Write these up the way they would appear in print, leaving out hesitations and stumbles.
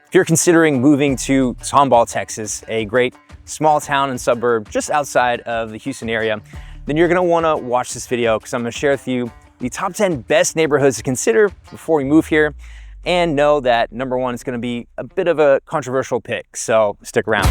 If you're considering moving to Tomball, Texas, a great small town and suburb just outside of the Houston area, then you're gonna wanna watch this video because I'm gonna share with you the top 10 best neighborhoods to consider before we move here. And know that number one is gonna be a bit of a controversial pick, so stick around.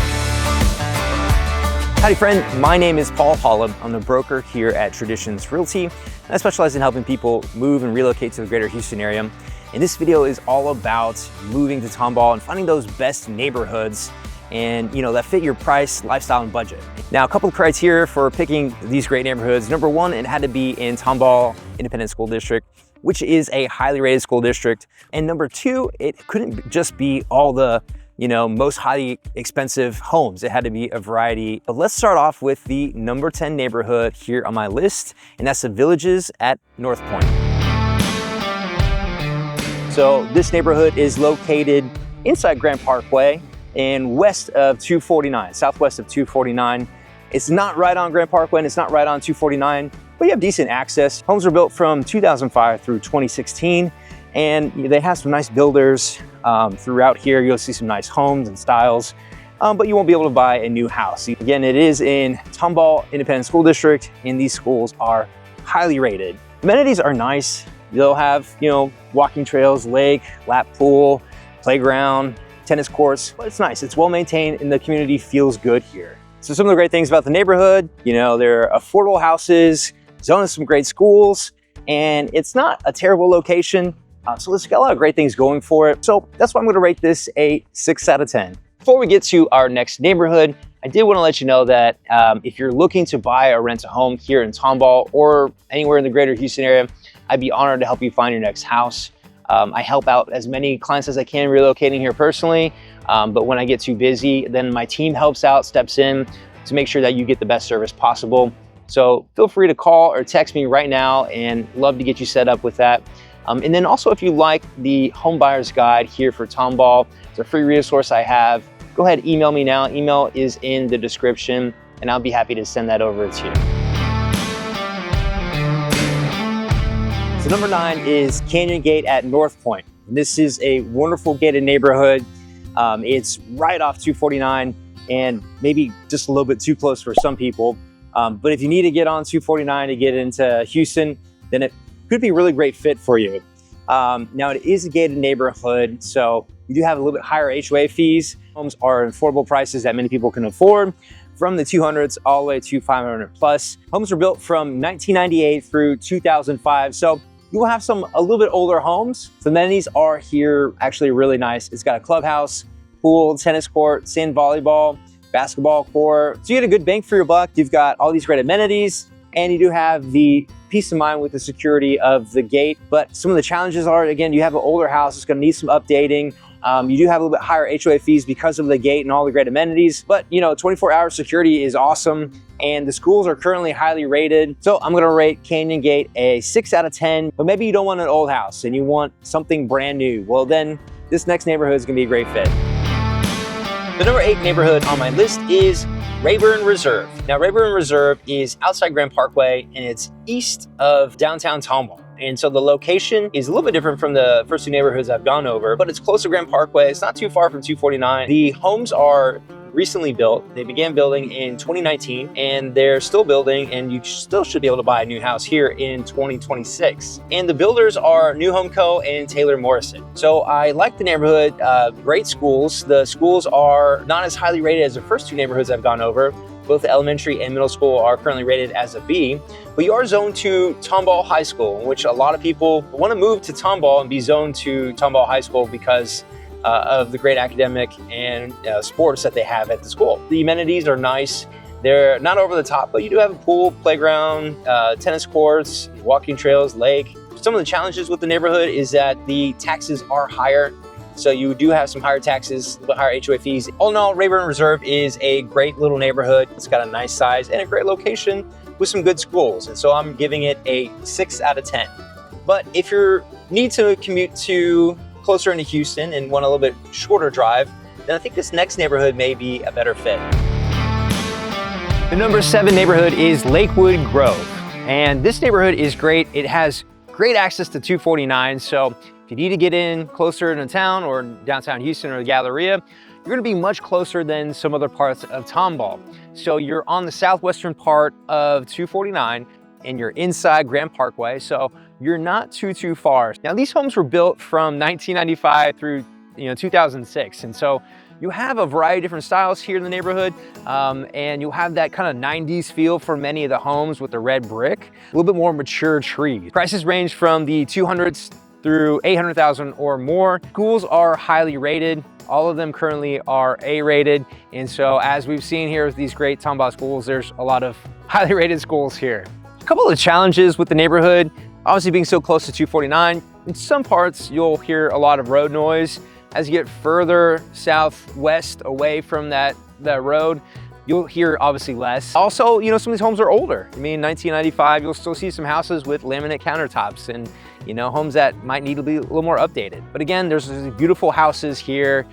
Howdy friend, my name is Paul Holub. I'm the broker here at Traditions Realty, and I specialize in helping people move and relocate to the greater Houston area. And this video is all about moving to Tomball and finding those best neighborhoods and that fit your price, lifestyle, and budget. Now, a couple of criteria for picking these great neighborhoods. Number one, it had to be in Tomball Independent School District, which is a highly rated school district. And number two, it couldn't just be all the most highly expensive homes. It had to be a variety. But let's start off with the number 10 neighborhood here on my list, and that's the Villages at North Point. So this neighborhood is located inside Grand Parkway and west of 249, southwest of 249. It's not right on Grand Parkway and it's not right on 249, but you have decent access. Homes were built from 2005 through 2016, and they have some nice builders throughout here. You'll see some nice homes and styles, but you won't be able to buy a new house. Again, it is in Tomball Independent School District, and these schools are highly rated. Amenities are nice. They'll have, walking trails, lake, lap pool, playground, tennis courts, but it's nice. It's well maintained and the community feels good here. So some of the great things about the neighborhood, there are affordable houses, zone has some great schools, and it's not a terrible location. So let's get a lot of great things going for it. So that's why I'm gonna rate this a 6 out of 10. Before we get to our next neighborhood, I did wanna let you know that if you're looking to buy or rent a home here in Tomball or anywhere in the greater Houston area, I'd be honored to help you find your next house. I help out as many clients as I can relocating here personally, but when I get too busy, then my team helps out, steps in to make sure that you get the best service possible. So feel free to call or text me right now and love to get you set up with that. And then also, if you like the Home Buyer's Guide here for Tomball, it's a free resource I have. Go ahead, email me now. Email is in the description, and I'll be happy to send that over to you. So number 9 is Canyon Gate at North Point. This is a wonderful gated neighborhood. It's right off 249 and maybe just a little bit too close for some people. But if you need to get on 249 to get into Houston, then it could be a really great fit for you. Now it is a gated neighborhood, so you do have a little bit higher HOA fees. Homes are affordable prices that many people can afford, from the 200s all the way to 500 plus. Homes were built from 1998 through 2005, so you will have a little bit older homes. The amenities are here actually really nice. It's got a clubhouse, pool, tennis court, sand volleyball, basketball court. So you get a good bang for your buck. You've got all these great amenities, and you do have the peace of mind with the security of the gate. But some of the challenges are, again, you have an older house. It's gonna need some updating. You do have a little bit higher HOA fees because of the gate and all the great amenities, but 24-hour security is awesome, and the schools are currently highly rated. So I'm gonna rate Canyon Gate a 6 out of 10, but maybe you don't want an old house and you want something brand new. Well, then this next neighborhood is gonna be a great fit. The number 8 neighborhood on my list is Rayburn Reserve. Now, Rayburn Reserve is outside Grand Parkway, and it's east of downtown Tomball. And so the location is a little bit different from the first 2 neighborhoods I've gone over, but it's close to Grand Parkway. It's not too far from 249. The homes are recently built. They began building in 2019, and they're still building, and you still should be able to buy a new house here in 2026. And the builders are New Home Co. and Taylor Morrison. So I like the neighborhood, great schools. The schools are not as highly rated as the first 2 neighborhoods I've gone over. Both the elementary and middle school are currently rated as a B, but you are zoned to Tomball High School, which a lot of people want to move to Tomball and be zoned to Tomball High School because of the great academic and sports that they have at the school. The amenities are nice. They're not over the top, but you do have a pool, playground, tennis courts, walking trails, lake. Some of the challenges with the neighborhood is that the taxes are higher. So you do have some higher taxes, but higher HOA fees. All in all, Rayburn Reserve is a great little neighborhood. It's got a nice size and a great location with some good schools. And so I'm giving it a 6 out of 10. But if you need to commute to closer into Houston and want a little bit shorter drive, then I think this next neighborhood may be a better fit. The number 7 neighborhood is Lakewood Grove. And this neighborhood is great. It has great access to 249. So If you need to get in closer to town or downtown Houston or the Galleria, you're gonna be much closer than some other parts of Tomball. So you're on the southwestern part of 249 and you're inside Grand Parkway, so you're not too far. Now these homes were built from 1995 through 2006, and so you have a variety of different styles here in the neighborhood, and you'll have that kind of 90s feel for many of the homes with the red brick, a little bit more mature trees. Prices range from the 200s through 800,000 or more. Schools are highly rated. All of them currently are A-rated. And so as we've seen here with these great Tomball schools, there's a lot of highly rated schools here. A couple of challenges with the neighborhood, obviously being so close to 249, in some parts you'll hear a lot of road noise. As you get further southwest away from that road, you'll hear obviously less. Also, some of these homes are older. I mean, 1995, you'll still see some houses with laminate countertops and, homes that might need to be a little more updated. But again, there's these beautiful houses here,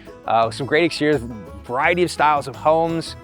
some great exteriors, variety of styles of homes.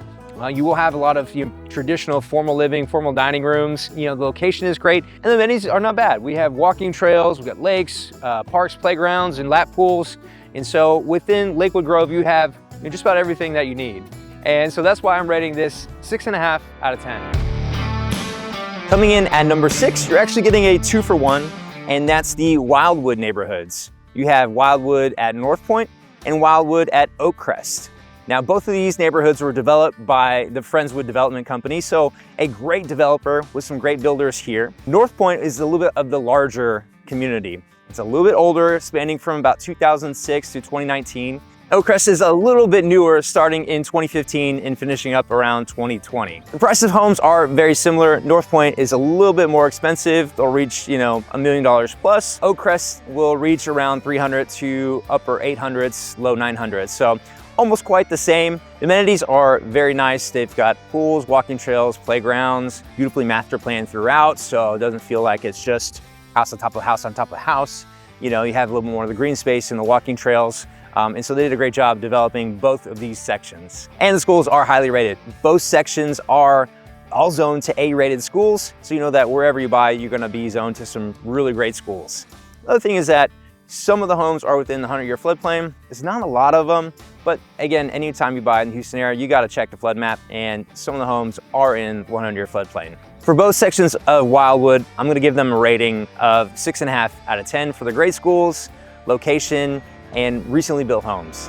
You will have a lot of traditional formal living, formal dining rooms. The location is great, and the amenities are not bad. We have walking trails, we've got lakes, parks, playgrounds, and lap pools. And so within Lakewood Grove, you have just about everything that you need. And so that's why I'm rating this 6.5 out of 10. Coming in at number 6, you're actually getting a 2-for-1, and that's the Wildwood neighborhoods. You have Wildwood at North Point and Wildwood at Oakcrest. Now, both of these neighborhoods were developed by the Friendswood Development Company, so a great developer with some great builders here. North Point is a little bit of the larger community. It's a little bit older, spanning from about 2006 to 2019. Oakcrest is a little bit newer, starting in 2015 and finishing up around 2020. The price of homes are very similar. North Point is a little bit more expensive. They'll reach, $1 million plus. Oakcrest will reach around 300 to upper 800s, low 900s. So almost quite the same. The amenities are very nice. They've got pools, walking trails, playgrounds, beautifully master planned throughout. So it doesn't feel like it's just house on top of house on top of house. You have a little more of the green space and the walking trails. And so they did a great job developing both of these sections. And the schools are highly rated. Both sections are all zoned to A-rated schools. So you know that wherever you buy, you're gonna be zoned to some really great schools. The other thing is that some of the homes are within the 100-year floodplain. There's not a lot of them, but again, anytime you buy in the Houston area, you gotta check the flood map, and some of the homes are in 100-year floodplain. For both sections of Wildwood, I'm gonna give them a rating of 6.5 out of 10 for the great schools, location, and recently built homes.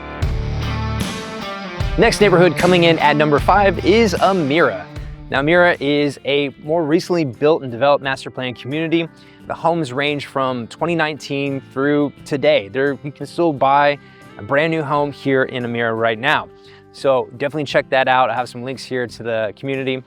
Next neighborhood coming in at number 5 is Amira. Now, Amira is a more recently built and developed master plan community. The homes range from 2019 through today. You can still buy a brand new home here in Amira right now. So definitely check that out. I have some links here to the community.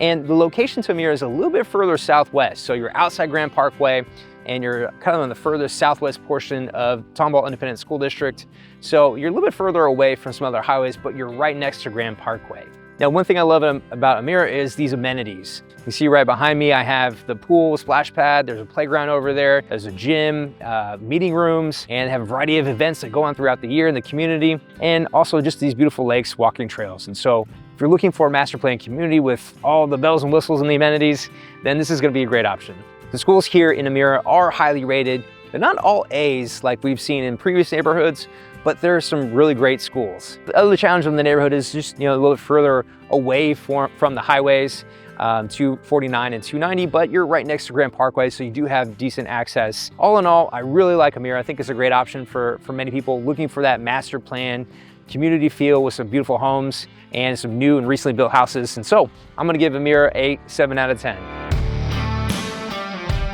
And the location to Amira is a little bit further southwest. So you're outside Grand Parkway, and you're kind of on the furthest southwest portion of Tomball Independent School District. So you're a little bit further away from some other highways, but you're right next to Grand Parkway. Now, one thing I love about Amira is these amenities. You see right behind me, I have the pool, splash pad, there's a playground over there, there's a gym, meeting rooms, and have a variety of events that go on throughout the year in the community, and also just these beautiful lakes, walking trails. And so if you're looking for a master plan community with all the bells and whistles and the amenities, then this is gonna be a great option. The schools here in Amira are highly rated. They're not all A's like we've seen in previous neighborhoods, but there are some really great schools. The other challenge in the neighborhood is just a little bit further away from the highways, 249 and 290, but you're right next to Grand Parkway, so you do have decent access. All in all, I really like Amira. I think it's a great option for many people looking for that master plan community feel with some beautiful homes and some new and recently built houses. And so I'm gonna give Amira a 7 out of 10.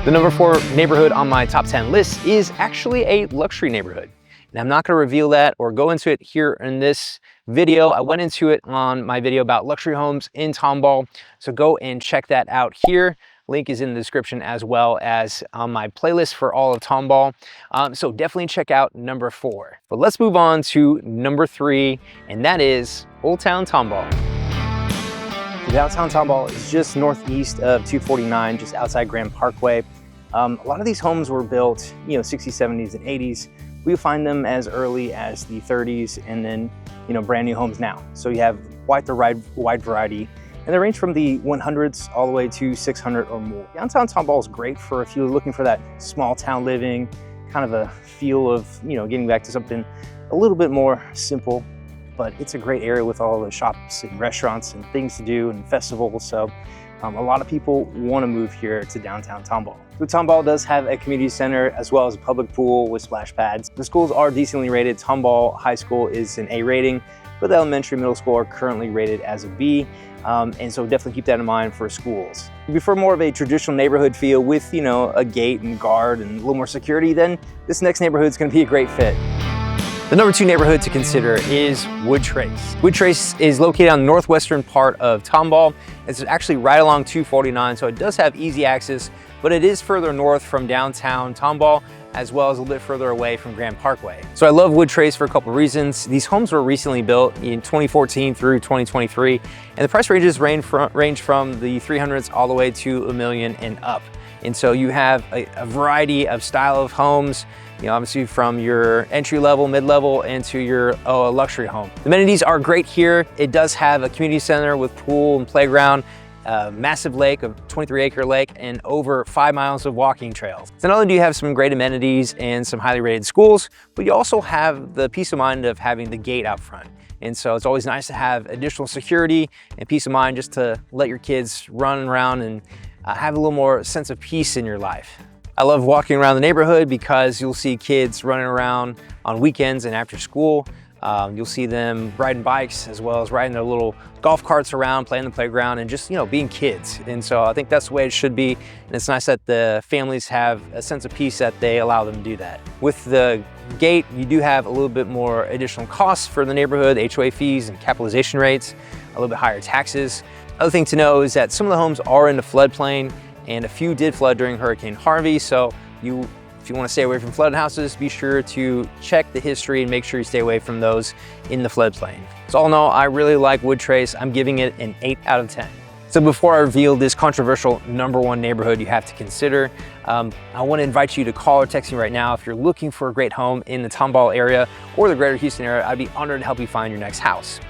The number 4 neighborhood on my top 10 list is actually a luxury neighborhood. And I'm not gonna reveal that or go into it here in this video. I went into it on my video about luxury homes in Tomball. So go and check that out here. Link is in the description as well as on my playlist for all of Tomball. So definitely check out number 4. But let's move on to number 3, and that is Old Town Tomball. Downtown Tomball is just northeast of 249, just outside Grand Parkway. A lot of these homes were built, 60s, 70s, and 80s. We find them as early as the 30s, and then, brand new homes now. So you have quite the wide variety, and they range from the 100s all the way to 600 or more. Downtown Tomball is great for if you're looking for that small town living, kind of a feel of, getting back to something a little bit more simple, but it's a great area with all the shops and restaurants and things to do and festivals. So a lot of people want to move here to downtown Tomball. So Tomball does have a community center as well as a public pool with splash pads. The schools are decently rated. Tomball High School is an A rating, but the elementary and middle school are currently rated as a B. And so definitely keep that in mind for schools. If you prefer more of a traditional neighborhood feel with, a gate and guard and a little more security, then this next neighborhood is going to be a great fit. The number 2 neighborhood to consider is Woodtrace. Woodtrace is located on the northwestern part of Tomball. It's actually right along 249, so it does have easy access, but it is further north from downtown Tomball, as well as a little bit further away from Grand Parkway. So I love Woodtrace for a couple of reasons. These homes were recently built in 2014 through 2023, and the price ranges range from the 300s all the way to $1 million and up. And so you have a variety of style of homes, obviously from your entry level, mid-level, into your luxury home. The amenities are great here. It does have a community center with pool and playground, a massive lake, a 23-acre lake, and over 5 miles of walking trails. So not only do you have some great amenities and some highly rated schools, but you also have the peace of mind of having the gate out front. And so it's always nice to have additional security and peace of mind just to let your kids run around and have a little more sense of peace in your life. I love walking around the neighborhood because you'll see kids running around on weekends and after school. You'll see them riding bikes as well as riding their little golf carts around, playing the playground, and just, being kids. And so I think that's the way it should be. And it's nice that the families have a sense of peace that they allow them to do that. With the gate, you do have a little bit more additional costs for the neighborhood, HOA fees and capitalization rates, a little bit higher taxes. Other thing to know is that some of the homes are in the floodplain, and a few did flood during Hurricane Harvey. So if you want to stay away from flooded houses, be sure to check the history and make sure you stay away from those in the floodplain. So all in all, I really like Woodtrace. I'm giving it an 8 out of 10. So before I reveal this controversial number 1 neighborhood you have to consider, I want to invite you to call or text me right now. If you're looking for a great home in the Tomball area or the greater Houston area, I'd be honored to help you find your next house.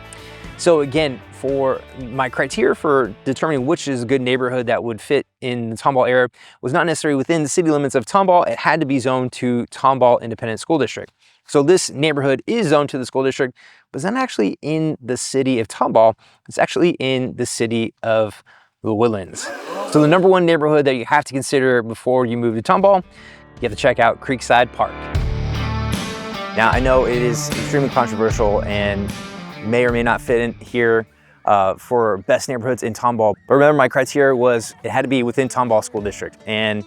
So again, for my criteria for determining which is a good neighborhood that would fit in the Tomball area was not necessarily within the city limits of Tomball. It had to be zoned to Tomball Independent School District. So this neighborhood is zoned to the school district, but it's not actually in the city of Tomball. It's actually in the city of the Woodlands. So the number 1 neighborhood that you have to consider before you move to Tomball, you have to check out Creekside Park. Now I know it is extremely controversial and may or may not fit in here for best neighborhoods in Tomball. But remember, my criteria was it had to be within Tomball School District, and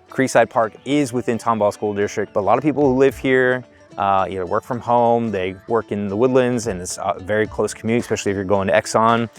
Creekside Park is within Tomball School District. But a lot of people who live here either work from home, they work in the Woodlands, and it's a very close commute, especially if you're going to Exxon.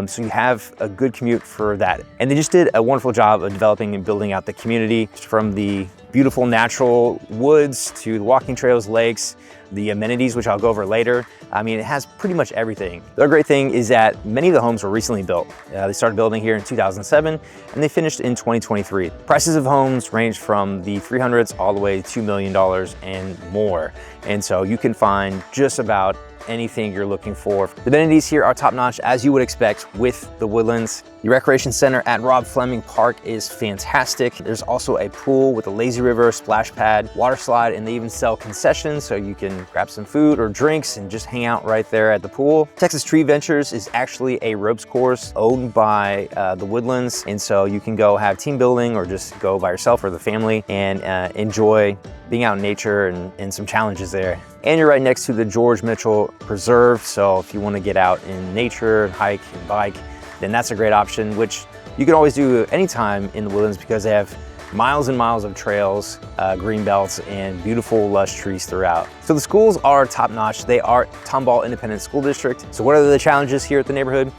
So you have a good commute for that. And they just did a wonderful job of developing and building out the community, from the beautiful natural woods to the walking trails, lakes, the amenities, which I'll go over later. I mean, it has pretty much everything. The other great thing is that many of the homes were recently built. They started building here in 2007 and they finished in 2023. Prices of homes range from the 300s all the way to $2 million and more. And so you can find just about anything you're looking for. The amenities here are top-notch, as you would expect with the Woodlands. The recreation center at Rob Fleming Park is fantastic. There's also a pool with a lazy river, splash pad, water slide, and they even sell concessions so you can grab some food or drinks and just hang out right there at the pool. Texas Tree Ventures is actually a ropes course owned by the Woodlands, and so you can go have team building or just go by yourself or the family and enjoy being out in nature and some challenges there. And you're right next to the George Mitchell Preserve, so if you want to get out in nature, hike and bike, then that's a great option, which you can always do anytime in the Woodlands because they have miles and miles of trails, green belts, and beautiful lush trees throughout. So the schools are top-notch. They are Tomball Independent School District. So what are the challenges here at the neighborhood?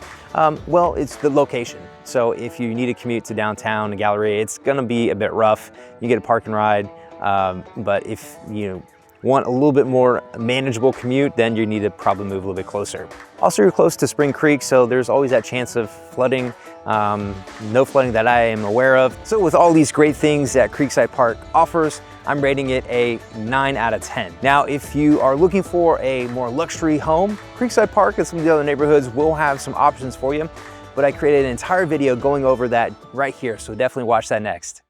Well, it's the location. So if you need to commute to downtown and Galleria, it's gonna be a bit rough. You get a park and ride, but if you want a little bit more manageable commute, then you need to probably move a little bit closer. Also, you're close to Spring Creek, so there's always that chance of flooding. No flooding that I am aware of. So with all these great things that Creekside Park offers, I'm rating it a 9 out of 10. Now, if you are looking for a more luxury home, Creekside Park and some of the other neighborhoods will have some options for you, but I created an entire video going over that right here, so definitely watch that next.